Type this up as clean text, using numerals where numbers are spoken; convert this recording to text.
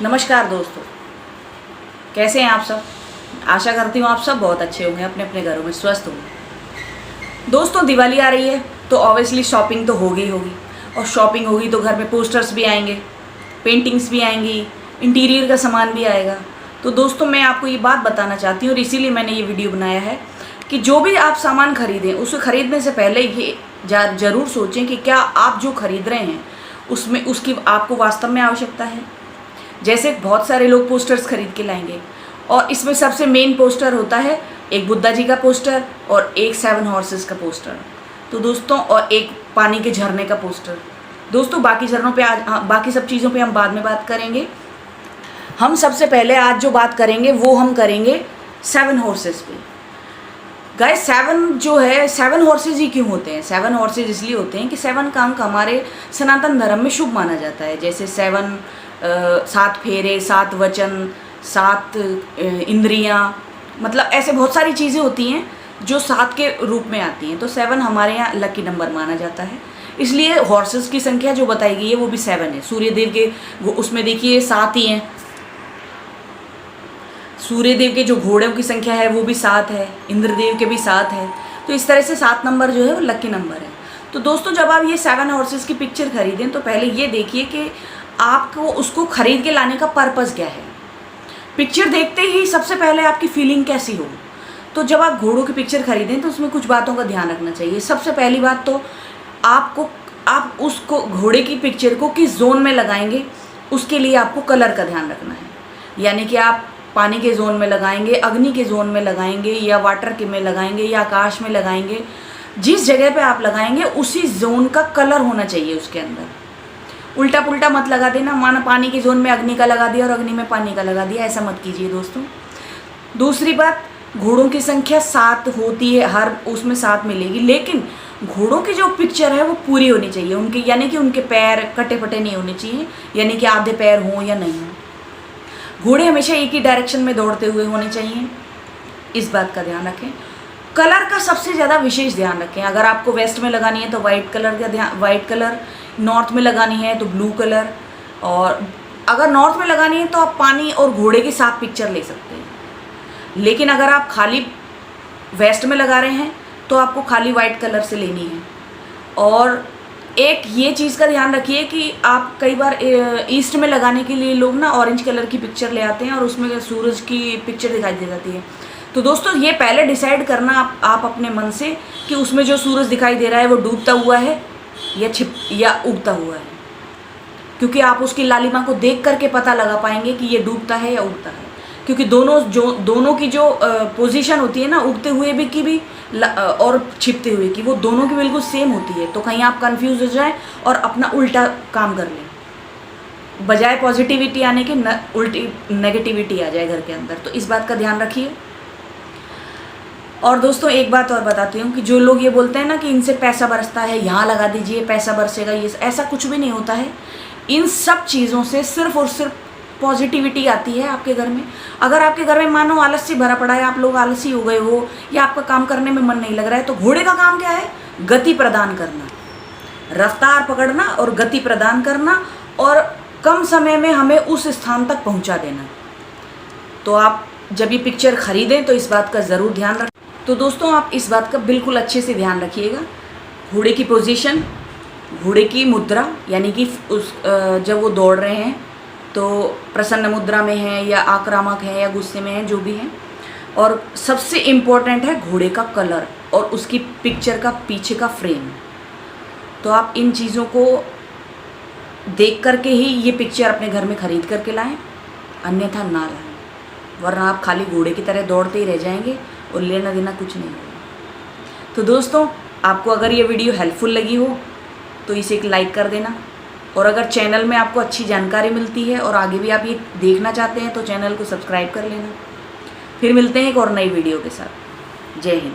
नमस्कार दोस्तों, कैसे हैं आप सब। आशा करती हूँ आप सब बहुत अच्छे होंगे, अपने अपने घरों में स्वस्थ होंगे। दोस्तों, दिवाली आ रही है तो ऑब्वियसली शॉपिंग तो होगी और शॉपिंग होगी तो घर में पोस्टर्स भी आएंगे, पेंटिंग्स भी आएंगी, इंटीरियर का सामान भी आएगा। तो दोस्तों, मैं आपको ये बात बताना चाहती हूँ और इसीलिए मैंने ये वीडियो बनाया है कि जो भी आप सामान खरीदें उसे खरीदने से पहले ये ज़रूर सोचें कि क्या आप जो खरीद रहे हैं उसमें उसकी आपको वास्तव में आवश्यकता है। जैसे बहुत सारे लोग पोस्टर्स खरीद के लाएंगे और इसमें सबसे मेन पोस्टर होता है एक बुद्धा जी का पोस्टर और एक 7 हॉर्सेस का पोस्टर, तो दोस्तों, और एक पानी के झरने का पोस्टर। दोस्तों, बाकी झरनों पे आज बाकी सब चीज़ों पे हम बाद में बात करेंगे। हम सबसे पहले आज जो बात करेंगे वो हम करेंगे 7 हॉर्सेस पे। गाइस, 7 जो है 7 हॉर्सेस ही क्यों होते हैं? 7 हॉर्सेस इसलिए होते हैं कि 7 का अंक हमारे सनातन धर्म में शुभ माना जाता है। जैसे 7 फेरे, 7 वचन, 7 इंद्रियां, मतलब ऐसे बहुत सारी चीज़ें होती हैं जो 7 के रूप में आती हैं। तो 7 हमारे यहाँ लकी नंबर माना जाता है, इसलिए हॉर्सेस की संख्या जो बताई गई है वो भी 7 है। सूर्यदेव के वो उसमें देखिए 7 ही हैं। सूर्यदेव के जो घोड़ों की संख्या है वो भी 7 है, इंद्रदेव के भी 7 है। तो इस तरह से 7 नंबर जो है वो लकी नंबर है। तो दोस्तों, जब आप ये 7 हॉर्सेस की पिक्चर खरीदें तो पहले ये देखिए कि आपको उसको खरीद के लाने का पर्पज़ क्या है। पिक्चर देखते ही सबसे पहले आपकी फीलिंग कैसी हो। तो जब आप घोड़ों की पिक्चर खरीदें तो उसमें कुछ बातों का ध्यान रखना चाहिए। सबसे पहली बात तो आप उसको घोड़े की पिक्चर को किस जोन में लगाएंगे उसके लिए आपको कलर का ध्यान रखना है। यानी कि आप पानी के जोन में लगाएंगे, अग्नि के जोन में लगाएंगे, या वाटर के में लगाएंगे, या आकाश में लगाएंगे। जिस जगह पे आप लगाएंगे उसी जोन का कलर होना चाहिए उसके अंदर। उल्टा पुल्टा मत लगा देना, माना पानी के जोन में अग्नि का लगा दिया और अग्नि में पानी का लगा दिया, ऐसा मत कीजिए दोस्तों। दूसरी बात, घोड़ों की संख्या 7 होती है, हर उसमें 7 मिलेगी, लेकिन घोड़ों की जो पिक्चर है वो पूरी होनी चाहिए उनके, यानी कि उनके पैर कटे फटे नहीं होने चाहिए, यानी कि आधे पैर हों या नहीं हों। घोड़े हमेशा एक ही डायरेक्शन में दौड़ते हुए होने चाहिए, इस बात का ध्यान रखें। कलर का सबसे ज़्यादा विशेष ध्यान रखें। अगर आपको वेस्ट में लगानी है तो वाइट कलर, नॉर्थ में लगानी है तो ब्लू कलर, और अगर नॉर्थ में लगानी है तो आप पानी और घोड़े के साथ पिक्चर ले सकते हैं। लेकिन अगर आप खाली वेस्ट में लगा रहे हैं तो आपको खाली वाइट कलर से लेनी है। और एक ये चीज़ का ध्यान रखिए कि आप कई बार ईस्ट में लगाने के लिए लोग ना ऑरेंज कलर की पिक्चर ले आते हैं और उसमें सूरज की पिक्चर दिखाई दे जाती है। तो दोस्तों, ये पहले डिसाइड करना आप अपने मन से कि उसमें जो सूरज दिखाई दे रहा है वो डूबता हुआ है या उगता हुआ है, क्योंकि आप उसकी लालिमा को देख करके पता लगा पाएंगे कि ये डूबता है या उगता है। क्योंकि दोनों की जो पोजीशन होती है ना, उगते हुए भी की भी और छिपते हुए की, वो दोनों की बिल्कुल सेम होती है। तो कहीं आप कंफ्यूज हो जाएं और अपना उल्टा काम कर लें, बजाय पॉजिटिविटी आने के उल्टी नेगेटिविटी आ जाए घर के अंदर। तो इस बात का ध्यान रखिए। और दोस्तों, एक बात और बताती हूँ कि जो लोग ये बोलते हैं ना कि इनसे पैसा बरसता है, यहाँ लगा दीजिए पैसा बरसेगा, ये ऐसा कुछ भी नहीं होता है। इन सब चीज़ों से सिर्फ और सिर्फ पॉजिटिविटी आती है आपके घर में। अगर आपके घर में मानो आलस्य भरा पड़ा है, आप लोग आलसी हो गए हो, या आपका काम करने में मन नहीं लग रहा है, तो घोड़े का काम क्या है? गति प्रदान करना, रफ्तार पकड़ना और गति प्रदान करना, और कम समय में हमें उस स्थान तक पहुंचा देना। तो आप जब ये पिक्चर खरीदें तो इस बात का ज़रूर ध्यान रखें। तो दोस्तों, आप इस बात का बिल्कुल अच्छे से ध्यान रखिएगा। घोड़े की पोजीशन, घोड़े की मुद्रा, यानी कि जब वो दौड़ रहे हैं तो प्रसन्न मुद्रा में है या आक्रामक है या गुस्से में है, जो भी है। और सबसे इम्पोर्टेंट है घोड़े का कलर और उसकी पिक्चर का पीछे का फ्रेम। तो आप इन चीज़ों को देख करके ही ये पिक्चर अपने घर में ख़रीद करके लाएं, अन्यथा ना लाएं, वरना आप खाली घोड़े की तरह दौड़ते ही रह जाएंगे और लेना देना कुछ नहीं होगा। तो दोस्तों, आपको अगर ये वीडियो हेल्पफुल लगी हो तो इसे एक लाइक कर देना, और अगर चैनल में आपको अच्छी जानकारी मिलती है और आगे भी आप ये देखना चाहते हैं तो चैनल को सब्सक्राइब कर लेना। फिर मिलते हैं एक और नई वीडियो के साथ। जय हिंद।